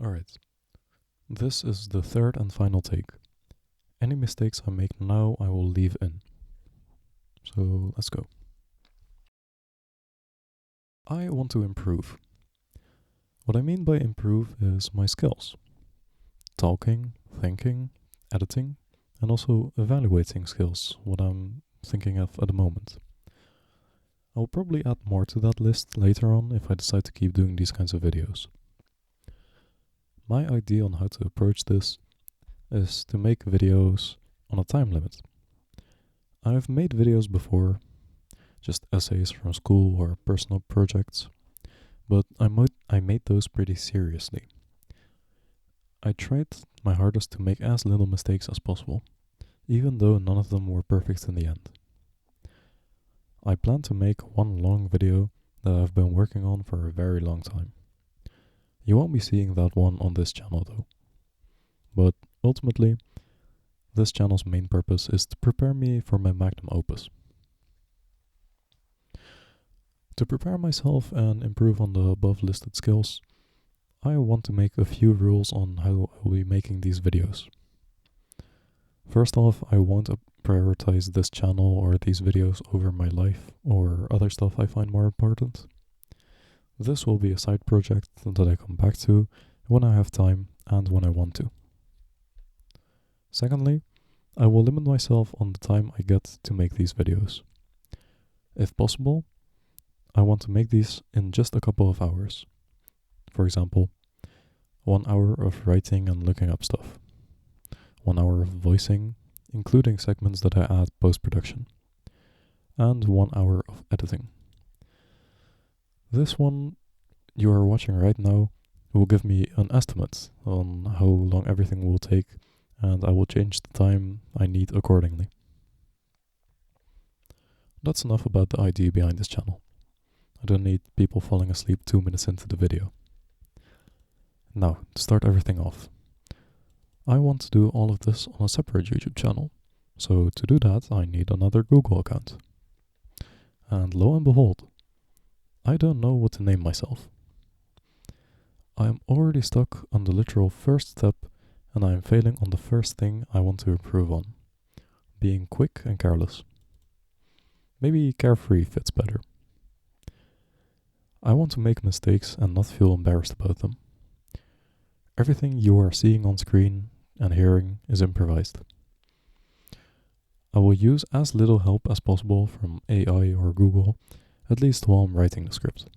Alright, this is the third and final take. Any mistakes I make now I will leave in. So let's go. I want to improve. What I mean by improve is my skills. Talking, thinking, editing, and also evaluating skills, what I'm thinking of at the moment. I'll probably add more to that list later on if I decide to keep doing these kinds of videos. My idea on how to approach this is to make videos on a time limit. I've made videos before, just essays from school or personal projects, but I made those pretty seriously. I tried my hardest to make as little mistakes as possible, even though none of them were perfect in the end. I plan to make one long video that I've been working on for a very long time. You won't be seeing that one on this channel though. But ultimately, this channel's main purpose is to prepare me for my magnum opus. To prepare myself and improve on the above listed skills, I want to make a few rules on how I will be making these videos. First off, I won't prioritize this channel or these videos over my life or other stuff I find more important. This will be a side project that I come back to when I have time and when I want to. Secondly, I will limit myself on the time I get to make these videos. If possible, I want to make these in just a couple of hours. For example, 1 hour of writing and looking up stuff, 1 hour of voicing, including segments that I add post-production, and 1 hour of editing. This one you are watching right now will give me an estimate on how long everything will take, and I will change the time I need accordingly. That's enough about the idea behind this channel. I don't need people falling asleep 2 minutes into the video. Now, to start everything off. I want to do all of this on a separate YouTube channel, so to do that I need another Google account. And lo and behold, I don't know what to name myself. I am already stuck on the literal first step and I am failing on the first thing I want to improve on. Being quick and careless. Maybe carefree fits better. I want to make mistakes and not feel embarrassed about them. Everything you are seeing on screen and hearing is improvised. I will use as little help as possible from AI or Google, at least while I'm writing the script.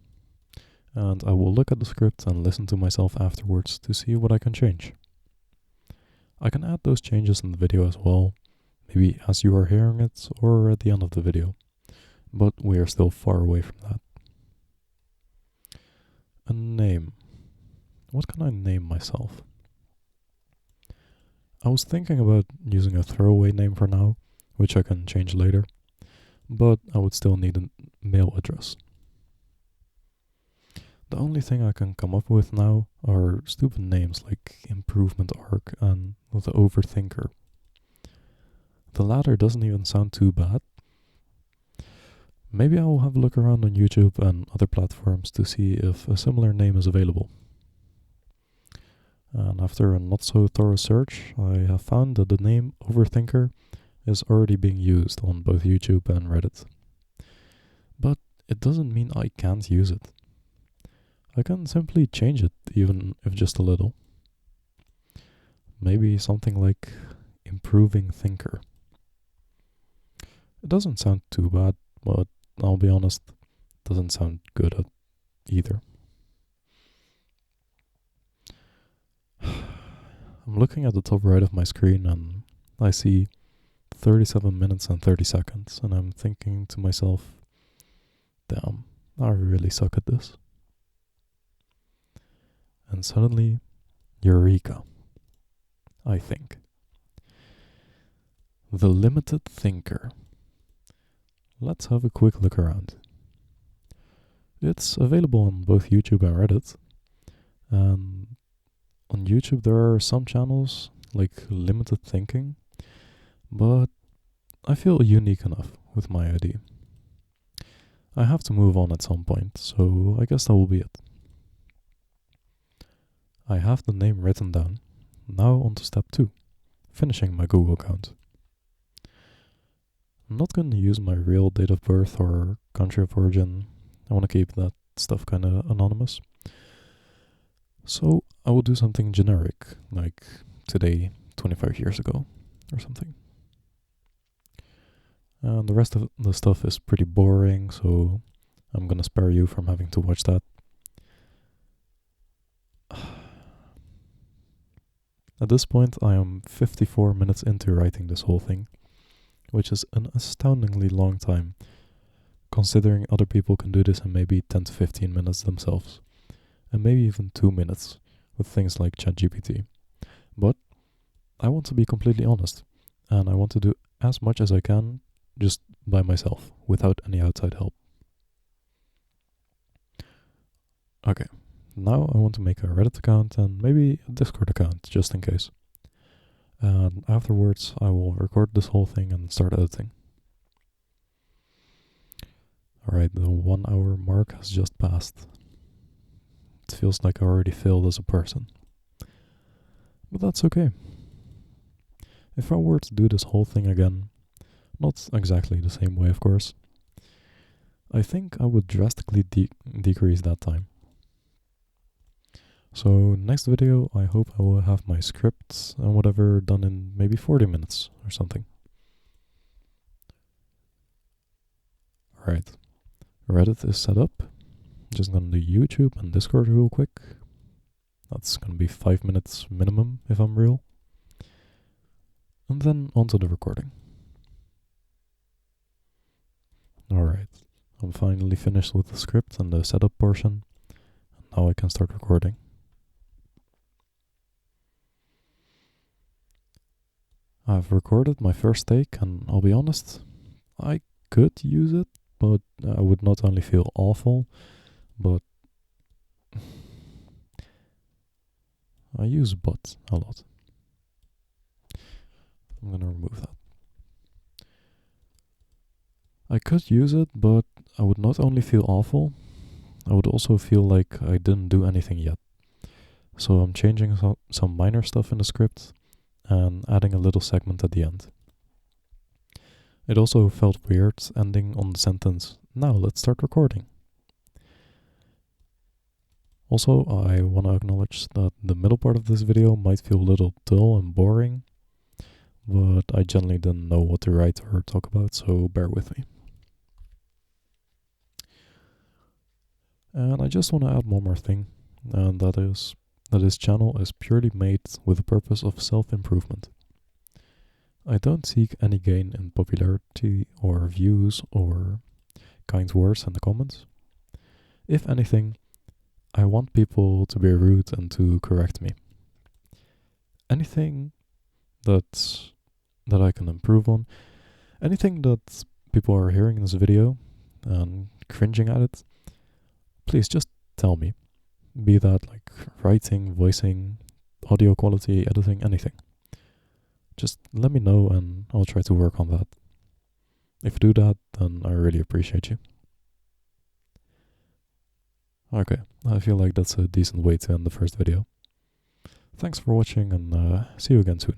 And I will look at the script and listen to myself afterwards to see what I can change. I can add those changes in the video as well, maybe as you are hearing it or at the end of the video, but we are still far away from that. A name. What can I name myself? I was thinking about using a throwaway name for now, which I can change later, but I would still need a mail address. The only thing I can come up with now are stupid names like Improvement Arc and The Overthinker. The latter doesn't even sound too bad. Maybe I will have a look around on YouTube and other platforms to see if a similar name is available. And after a not so thorough search, I have found that the name Overthinker is already being used on both YouTube and Reddit. But it doesn't mean I can't use it. I can simply change it, even if just a little. Maybe something like Improving Thinker. It doesn't sound too bad, but I'll be honest, it doesn't sound good at either. I'm looking at the top right of my screen and I see 37 minutes and 30 seconds, and I'm thinking to myself, damn, I really suck at this. And suddenly, eureka, I think. The Limited Thinker. Let's have a quick look around. It's available on both YouTube and Reddit. And on YouTube there are some channels like Limited Thinking, but I feel unique enough with my idea. I have to move on at some point, so I guess that will be it. I have the name written down. Now on to step 2, finishing my Google account. I'm not going to use my real date of birth or country of origin. I want to keep that stuff kind of anonymous. So I will do something generic, like today, 25 years ago, or something. And the rest of the stuff is pretty boring, so I'm gonna spare you from having to watch that. At this point, I am 54 minutes into writing this whole thing, which is an astoundingly long time, considering other people can do this in maybe 10 to 15 minutes themselves, and maybe even 2 minutes with things like ChatGPT. But I want to be completely honest, and I want to do as much as I can just by myself, without any outside help. Okay, now I want to make a Reddit account and maybe a Discord account, just in case. And afterwards I will record this whole thing and start editing. Alright, the 1 hour mark has just passed. It feels like I already failed as a person. But that's okay. If I were to do this whole thing again, not exactly the same way of course, I think I would drastically decrease that time. So next video I hope I will have my scripts and whatever done in maybe 40 minutes or something. Alright, Reddit is set up. Just gonna do YouTube and Discord real quick. That's gonna be 5 minutes minimum if I'm real. And then onto the recording. Alright, I'm finally finished with the script and the setup portion. And now I can start recording. I've recorded my first take and I'll be honest, I could use it, but I would not only feel awful, but I use but a lot. I'm gonna remove that. I could use it, but I would not only feel awful, I would also feel like I didn't do anything yet. So I'm changing some minor stuff in the script and adding a little segment at the end. It also felt weird ending on the sentence, "Now let's start recording." Also, I want to acknowledge that the middle part of this video might feel a little dull and boring, but I generally didn't know what to write or talk about, so bear with me. And I just want to add one more thing, and that is that this channel is purely made with the purpose of self-improvement. I don't seek any gain in popularity or views or kind words in the comments. If anything, I want people to be rude and to correct me. Anything that I can improve on, anything that people are hearing in this video and cringing at it, please just tell me. Be that like writing, voicing, audio quality, editing, anything. Just let me know and I'll try to work on that. If you do that, then I really appreciate you. Okay, I feel like that's a decent way to end the first video. Thanks for watching and see you again soon.